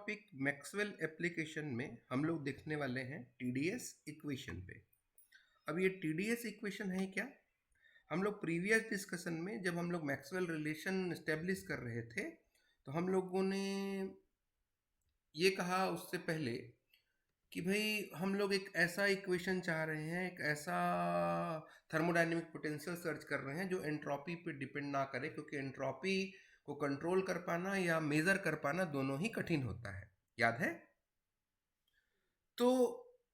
Topic Maxwell application में हम लोग देखने वाले हैं टीडीएस इक्वेशन पे। अब ये टीडीएस इक्वेशन है क्या? हम लोग प्रीवियस डिस्कशन में जब हम लोग मैक्सवेल रिलेशन एस्टेब्लिश कर रहे थे तो हम लोगों ने ये कहा उससे पहले कि भाई हम लोग एक ऐसा इक्वेशन चाह रहे हैं, एक ऐसा थर्मोडायनेमिक पोटेंशियल सर्च कर रहे हैं जो एंट्रोपी पे डिपेंड ना करे, क्योंकि एंट्रोपी को कंट्रोल कर पाना या मेजर कर पाना दोनों ही कठिन होता है। याद है? तो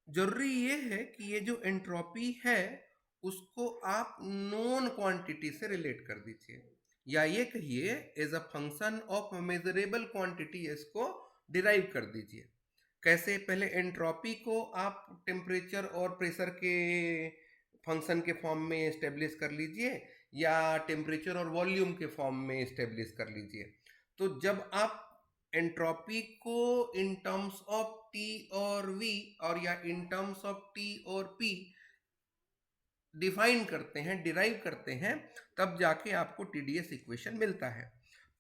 जरूरी ये है कि ये जो एंट्रोपी है उसको आप नोन क्वांटिटी से रिलेट कर दीजिए, या ये कहिए as a function of measurable quantity इसको डिराइव कर दीजिए। कैसे? पहले एंट्रोपी को आप टेम्परेचर और प्रेशर के फंक्शन के फॉर्म में एस्टेब्लिश कर लीजिए, या टेम्परेचर और वॉल्यूम के फॉर्म में एस्टेब्लिश कर लीजिए। तो जब आप एंट्रोपी को इन टर्म्स ऑफ टी और वी और या इन टर्म्स ऑफ टी और पी डिफाइन करते हैं, डिराइव करते हैं, तब जाके आपको टीडीएस इक्वेशन मिलता है।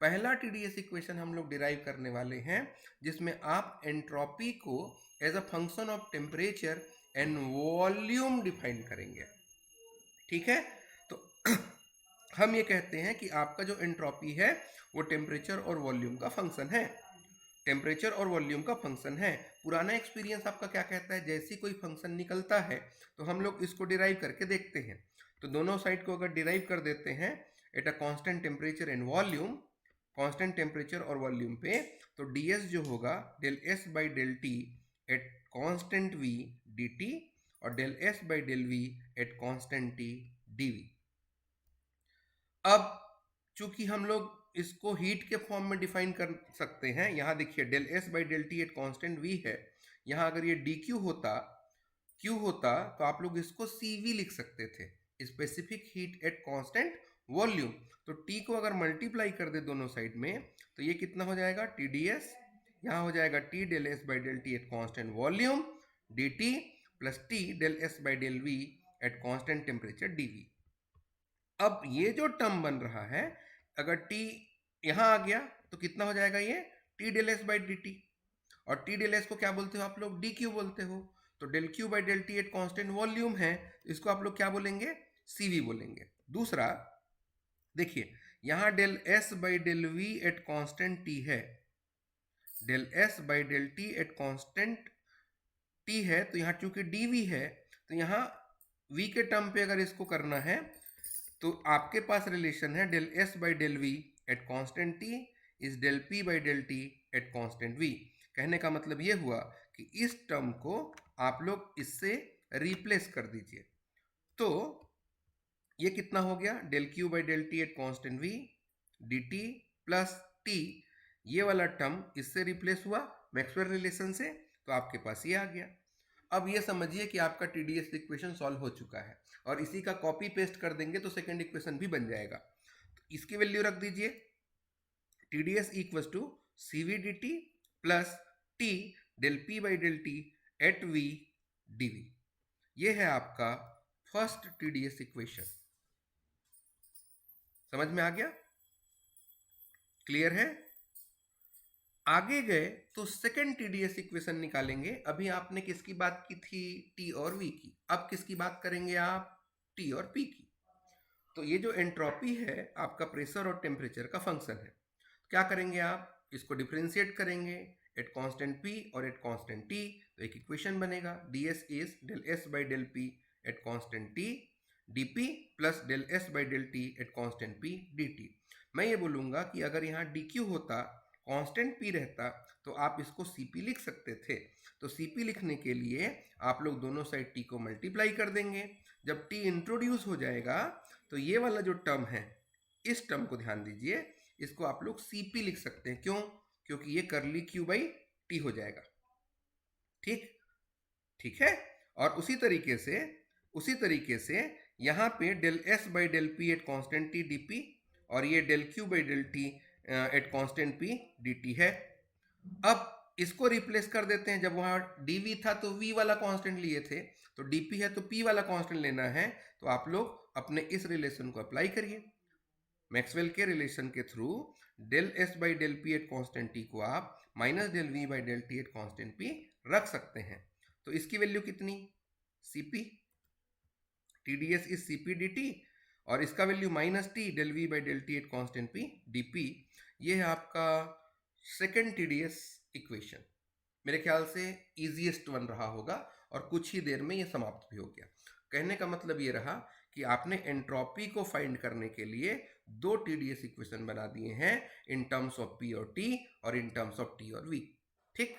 पहला टीडीएस इक्वेशन हम लोग डिराइव करने वाले हैं जिसमें आप एंट्रोपी को as a function of temperature and volume define करेंगे। ठीक है? तो हम ये कहते हैं कि आपका जो एंट्रोपी है वो टेम्परेचर और वॉल्यूम का फंक्शन है। टेम्परेचर और वॉल्यूम का फंक्शन है। पुराना एक्सपीरियंस आपका क्या कहता है? जैसे कोई फंक्शन निकलता है तो हम लोग इसको डिराइव करके देखते हैं। तो दोनों साइड को अगर डिराइव कर देते हैं at a constant temperature and volume, constant temperature और वॉल्यूम पे, तो ds जो होगा del S by del T at constant v dt और del S by del v at constant t dv। अब चूंकि हम लोग इसको हीट के फॉर्म में डिफाइन कर सकते हैं, यहां देखिए del S by del T at constant v है। यहां अगर ये डी क्यू होता, क्यू होता, तो आप लोग इसको CV लिख सकते थे, specific heat at constant volume. तो T को अगर मल्टीप्लाई कर दे दोनों साइड में तो ये कितना हो जाएगा? TDS। यहाँ हो जाएगा T del S by del T at constant volume dt plus T del S by del v at constant temperature dv। अब ये जो टर्म बन रहा है, अगर T यहां आ गया तो कितना हो जाएगा? ये T del S by D T, और T डेल एस को क्या बोलते हो आप लोग? डी क्यू बोलते हो। तो del Q by del T at constant volume है, इसको आप लोग क्या बोलेंगे? CV बोलेंगे। दूसरा देखिए, यहां del S by del V at constant T है, del S by del T at constant T है, तो यहां चूंकि dv है तो यहां v के टर्म पे अगर इसको करना है तो आपके पास रिलेशन है del S by del V at constant T is del P by del T at constant V. कहने का मतलब ये हुआ कि इस टर्म को आप लोग इससे रिप्लेस कर दीजिए। तो ये कितना हो गया? Del Q by del T at constant V D T plus T, ये वाला टर्म इससे रिप्लेस हुआ मैक्सवेल रिलेशन से, तो आपके पास ये आ गया। अब ये समझिए कि आपका टीडीएस इक्वेशन सॉल्व हो चुका है, और इसी का कॉपी पेस्ट कर देंगे तो सेकंड इक्वेशन भी बन जाएगा। तो इसकी वैल्यू रख दीजिए, TDS equals to CV D T plus T del P by del T at V DV. ये है आपका फर्स्ट टीडीएस इक्वेशन। समझ में आ गया? क्लियर है? आगे गए तो सेकेंड टीडीएस इक्वेशन निकालेंगे। अभी आपने किसकी बात की थी? टी और वी की। अब किसकी बात करेंगे आप? टी और पी की। तो ये जो एंट्रोपी है आपका प्रेशर और टेम्परेचर का फंक्शन है। क्या करेंगे आप? इसको डिफरेंशिएट करेंगे एट कांस्टेंट पी और एट कांस्टेंट टी, तो एक इक्वेशन बनेगा ds is del S by del P at constant T dp plus del S by del T at constant p dt। मैं ये बोलूंगा कि अगर यहाँ dq होता, कांस्टेंट p रहता, तो आप इसको cp लिख सकते थे। तो cp लिखने के लिए आप लोग दोनों साइड t को मल्टीप्लाई कर देंगे। जब t इंट्रोड्यूस हो जाएगा तो ये वाला जो टर्म है, इस टर्म को ध्यान दीजिए, इसको आप लोग cp लिख सकते हैं। क्यों? क्योंकि ये करली q बाई टी हो जाएगा। ठीक? ठीक है? और उसी तरीके से यहां पे del S by del P at constant T DP, और ये del Q by del T at constant P D है। अब इसको रिप्लेस कर देते हैं। जब वहां dv था तो v वाला कांस्टेंट लिए थे, तो dp है तो p वाला कांस्टेंट लेना है। तो आप लोग अपने इस रिलेशन को अप्लाई करिए। मैक्सवेल के रिलेशन के through del S by del P at constant T को आप minus del V by del T at constant P रख सकते हैं। तो इसकी वैल्यू कितनी, Cp, TdS is Cp dt, और इसका value minus T del V by del T at constant P dP। ये है आपका सेकेंड TdS इक्वेशन। मेरे ख्याल से इजीएस्ट वन रहा होगा और कुछ ही देर में ये समाप्त भी हो गया। कहने का मतलब ये रहा कि आपने एंट्रोपी को फाइंड करने के लिए दो TdS इक्वेशन बना दिए हैं इन टर्म्स ऑफ P और T और इन टर्म्स ऑफ T और V। ठीक।